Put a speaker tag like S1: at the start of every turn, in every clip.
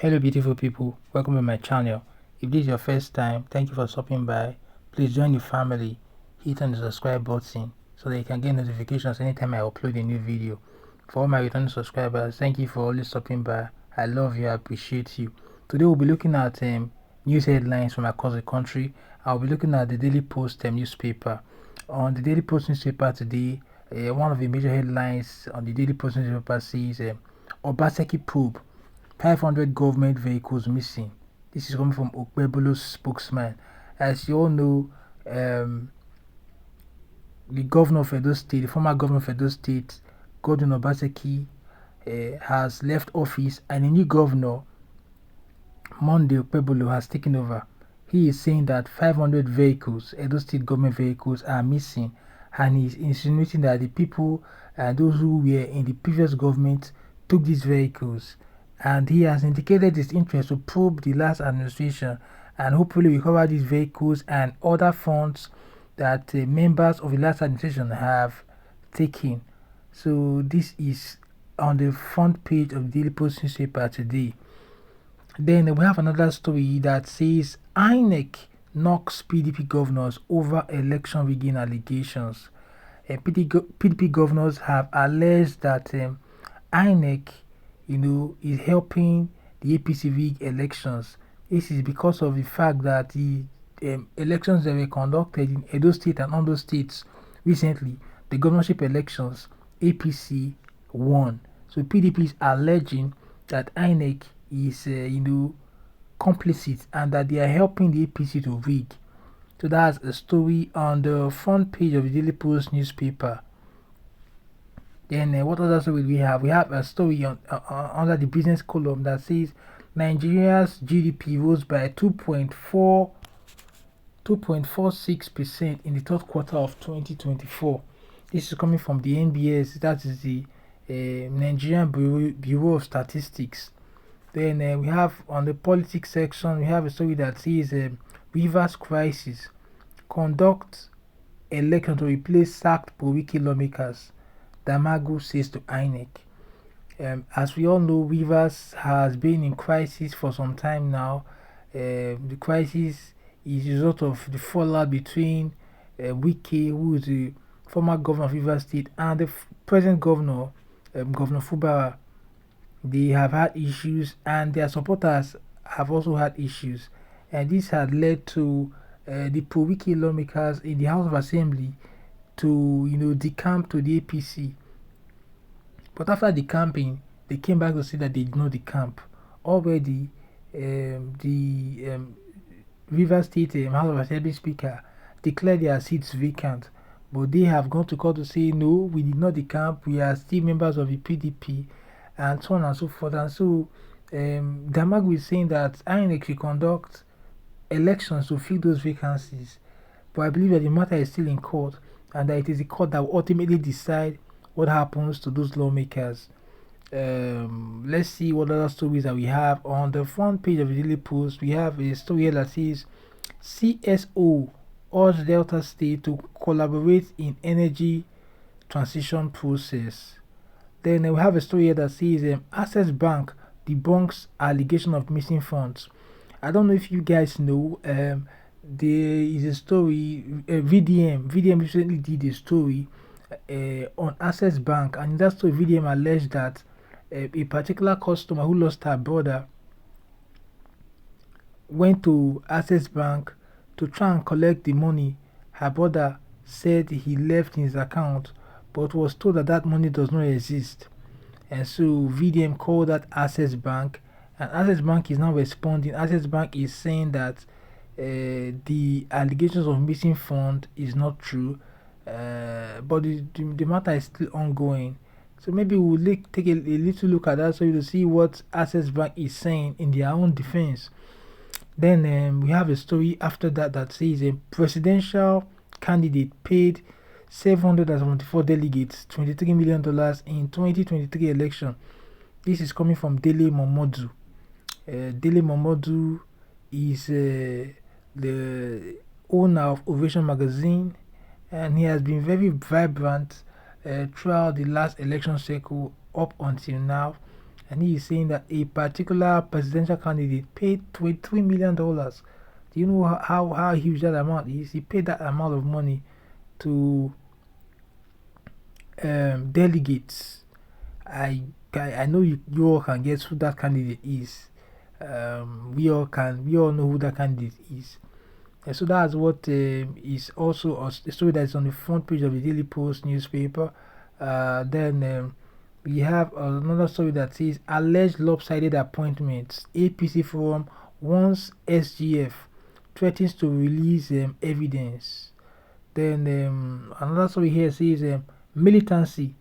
S1: Hello beautiful people, welcome to my channel. If this is your first time, thank you for stopping by. Please join the family, hit on the subscribe button so that you can get notifications anytime I upload a new video. For all my returning subscribers, thank you for always stopping by. I love you, I appreciate you. Today we'll be looking at news headlines from across the country. I'll be looking at the Daily Post newspaper. On the Daily Post newspaper today, one of the major headlines on the Daily Post newspaper says Obaseki probe 500 government vehicles missing. This is coming from Okpebolo's spokesman. As you all know, the governor of Edo State, the former governor of Edo State, Gov Obaseki, has left office, and a new governor, Monday Okpebolo, has taken over. He is saying that 500 vehicles, Edo State government vehicles, are missing, and he's insinuating that the people and those who were in the previous government took these vehicles, and he has indicated his interest to probe the last administration and hopefully recover these vehicles and other funds that members of the last administration have taken. So this is on the front page of the Daily Post newspaper today. Then we have another story that says INEC knocks PDP governors over election rigging allegations. PDP governors have alleged that INEC, is helping the APC rig elections. This is because of the fact that the elections that were conducted in Edo State and other states recently, the governorship elections, APC won. So PDP is alleging that INEC is, complicit and that they are helping the APC to rig. So that's a story on the front page of the Daily Post newspaper. Then what other story we have? We have a story on under the business column that says Nigeria's GDP rose by 2.46% in the third quarter of 2024. This is coming from the NBS, that is the Nigerian Bureau of Statistics. Then we have on the politics section, we have a story that says Rivers crisis, conduct election to replace sacked Powiki lawmakers, Damagu says to INEC. As we all know, Rivers has been in crisis for some time now. The crisis is a result of the fallout between Wike, who is the former governor of Rivers State, and the present governor, Governor Fubara. They have had issues, and their supporters have also had issues, and this had led to the Powiki lawmakers in the House of Assembly to decamp to the APC. But after the camping, they came back to say that they did not decamp. Already, the River State House of Assembly Speaker declared their seats vacant, but they have gone to court to say no, we did not decamp, we are still members of the PDP, and so on and so forth. And so Damagu is saying that INEC should conduct elections to fill those vacancies, but I believe that the matter is still in court, and that it is the court that will ultimately decide what happens to those lawmakers. Let's see what other stories that we have on the front page of the Daily Post. We have a story here that says CSO urged Delta State to collaborate in energy transition process. Then we have a story here that says Access Bank debunks allegation of missing funds. I don't know if you guys know, there is a story, VDM recently did a story on Access Bank, and in that story VDM alleged that a particular customer who lost her brother went to Access Bank to try and collect the money her brother said he left in his account, but was told that that money does not exist. And so VDM called that Access Bank, and Access Bank is now responding. Access Bank is saying that the allegations of missing fund is not true, but the matter is still ongoing. So maybe we'll take a little look at that so you see what Access Bank is saying in their own defense. Then we have a story after that says a presidential candidate paid 774 delegates $23 million in 2023 election. This is coming from Dele Momodu. Dele Momodu is the owner of Ovation magazine, and he has been very vibrant throughout the last election cycle up until now. and he is saying that a particular presidential candidate paid $23 million. Do you know how huge that amount is? He paid that amount of money to delegates. I know you all can guess who that candidate is. We all know who that candidate is. And so that's what is also a story that's on the front page of the Daily Post newspaper. Then we have another story that says alleged lopsided appointments. APC forum warns SGF, threatens to release evidence. Then another story here says militancy.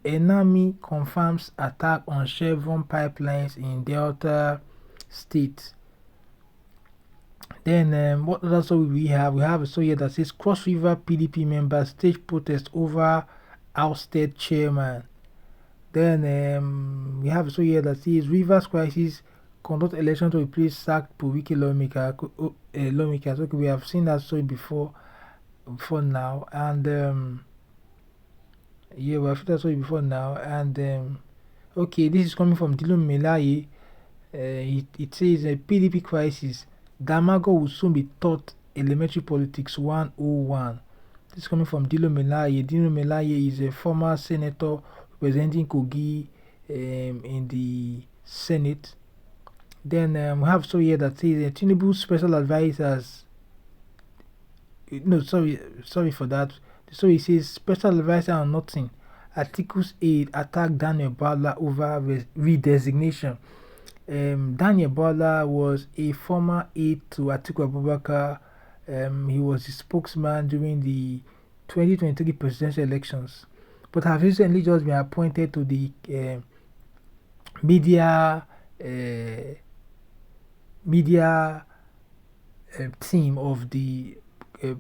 S1: Enami confirms attack on Chevron pipelines in Delta State. Then what other story we have? We have a story here that says Cross River PDP members stage protest over ousted chairman. Then we have a story here that says Rivers crisis conduct election to replace sacked Puriki lawmakers. Okay, we have seen that story before now, and yeah, we have seen that story before now, and okay, this is coming from Dilo Melaye. It says PDP crisis. Damago will soon be taught elementary politics 101. This is coming from Dilo Melaye. Dilo Melaye is a former senator representing Kogi in the Senate. Then we have a story here that says Tinubu special advisors. No, sorry for that. The story says special advisor on nothing. Atiku's aide attacked Daniel Bala over redesignation. Daniel Bala was a former aide to Atiku Abubakar. He was the spokesman during the 2023 presidential elections, but has recently just been appointed to the media team of the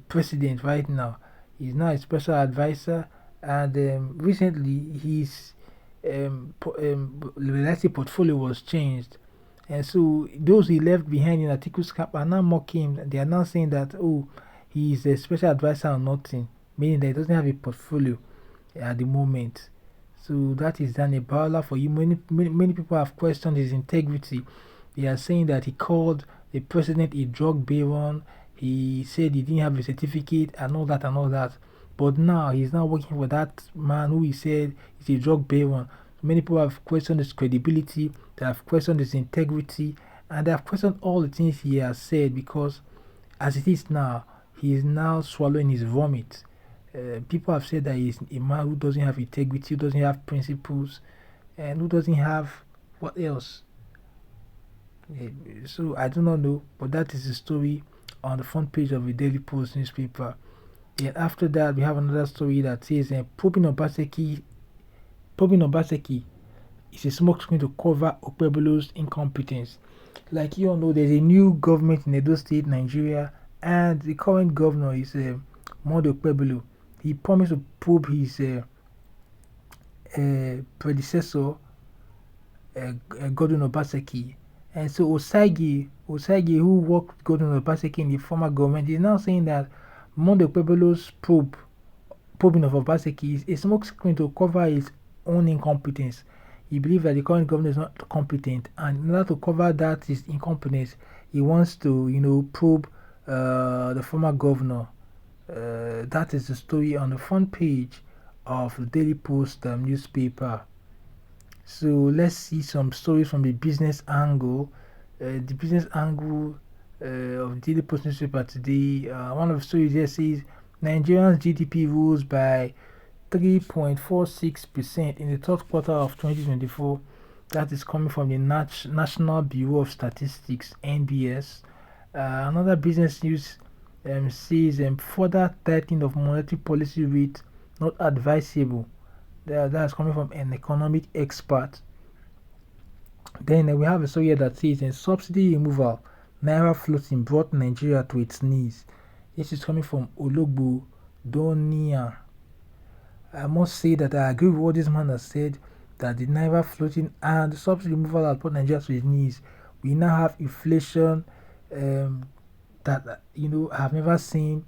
S1: president right now. He's now a special advisor, and recently his let's say portfolio was changed, and so those he left behind in Atiku's camp are now mocking him. They are now saying that he is a special advisor on nothing, meaning that he doesn't have a portfolio at the moment. So that is Daniel Bala for you. Many people have questioned his integrity. They are saying that he called the president a drug baron. He said he didn't have a certificate and all that. But now he's now working for that man who he said is a drug baron. Many people have questioned his credibility, they have questioned his integrity, and they have questioned all the things he has said, because as it is now, he is now swallowing his vomit. People have said that he's a man who doesn't have integrity, who doesn't have principles, and who doesn't have what else. So I do not know, but that is the story on the front page of the Daily Post newspaper. And after that, we have another story that says probing Obaseki is a smokescreen to cover Okpebholo's incompetence. Like you all know, there's a new government in Edo State, Nigeria, and the current governor is Monday Okpebholo. He promised to probe his predecessor, Godwin Obaseki. And so Osagi, who worked with Godwin Obaseki in the former government, is now saying that Monday Okpebholo's probing of Obaseki is a smokescreen to cover his own incompetence. He believes that the current government is not competent, and in order to cover that his incompetence, he wants to, probe the former governor. That is the story on the front page of the Daily Post newspaper. So let's see some stories from the business angle. The business angle of the Daily Post newspaper today. One of the stories here says Nigeria's GDP rose by 3.46% in the third quarter of 2024. That is coming from the National Bureau of Statistics (NBS). Another business news says further tightening of monetary policy rate not advisable. That's coming from an economic expert. Then we have a story here that says subsidy removal, Naira floating brought Nigeria to its knees. This is coming from Ologbo Donia. I must say that I agree with what this man has said, that the Naira floating and the subsidy removal has brought Nigeria to its knees. We now have inflation that I have never seen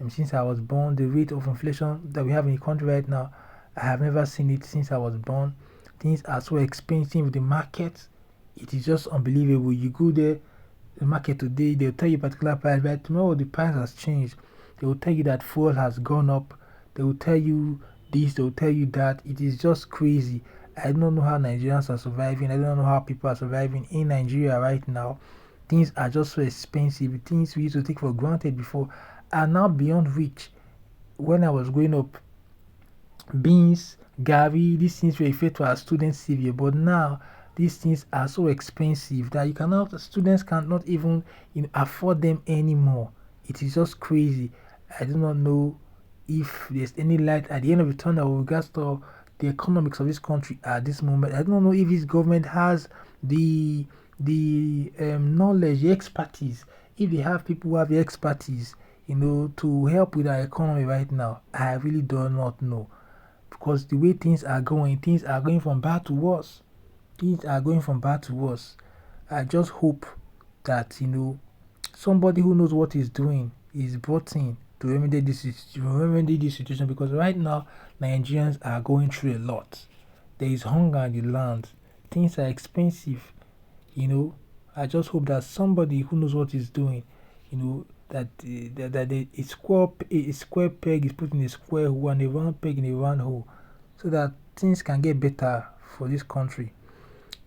S1: since I was born. The rate of inflation that we have in the country right now, I have never seen it since I was born. Things are so expensive. The market, it is just unbelievable. You go there, the market today, they'll tell you a particular price, but tomorrow the price has changed. They will tell you that fuel has gone up. They will tell you this, they will tell you that. It is just crazy. I don't know how Nigerians are surviving. I don't know how people are surviving in Nigeria right now. Things are just so expensive. Things we used to take for granted before are now beyond reach. When I was growing up, beans, Gary, these things were referred to as student CV, but now these things are so expensive that students cannot even afford them anymore. It is just crazy. I do not know if there's any light at the end of the tunnel with regards to the economics of this country at this moment. I don't know if this government has the knowledge, the expertise. If they have people who have the expertise, to help with our economy right now, I really do not know. Because the way things are going from bad to worse. Things are going from bad to worse. I just hope that, somebody who knows what he's doing is brought in to remedy this situation, because right now Nigerians are going through a lot. There is hunger in the land. Things are expensive. I just hope that somebody who knows what he's doing, that a square peg is put in a square hole and a round peg in a round hole, so that things can get better for this country.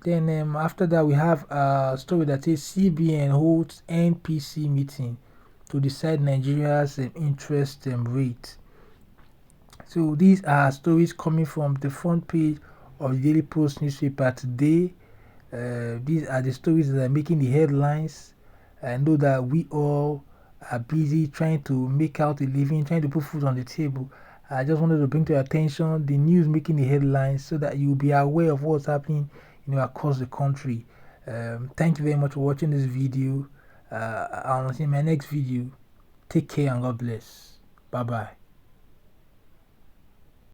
S1: Then after that, we have a story that says CBN holds NPC meeting to decide Nigeria's interest rate. So these are stories coming from the front page of the Daily Post newspaper today. These are the stories that are making the headlines. I know that we all are busy trying to make out a living, trying to put food on the table. I just wanted to bring to your attention the news making the headlines so that you'll be aware of what's happening, across the country. Thank you very much for watching this video. I'll see you in my next video. Take care and God bless. Bye bye.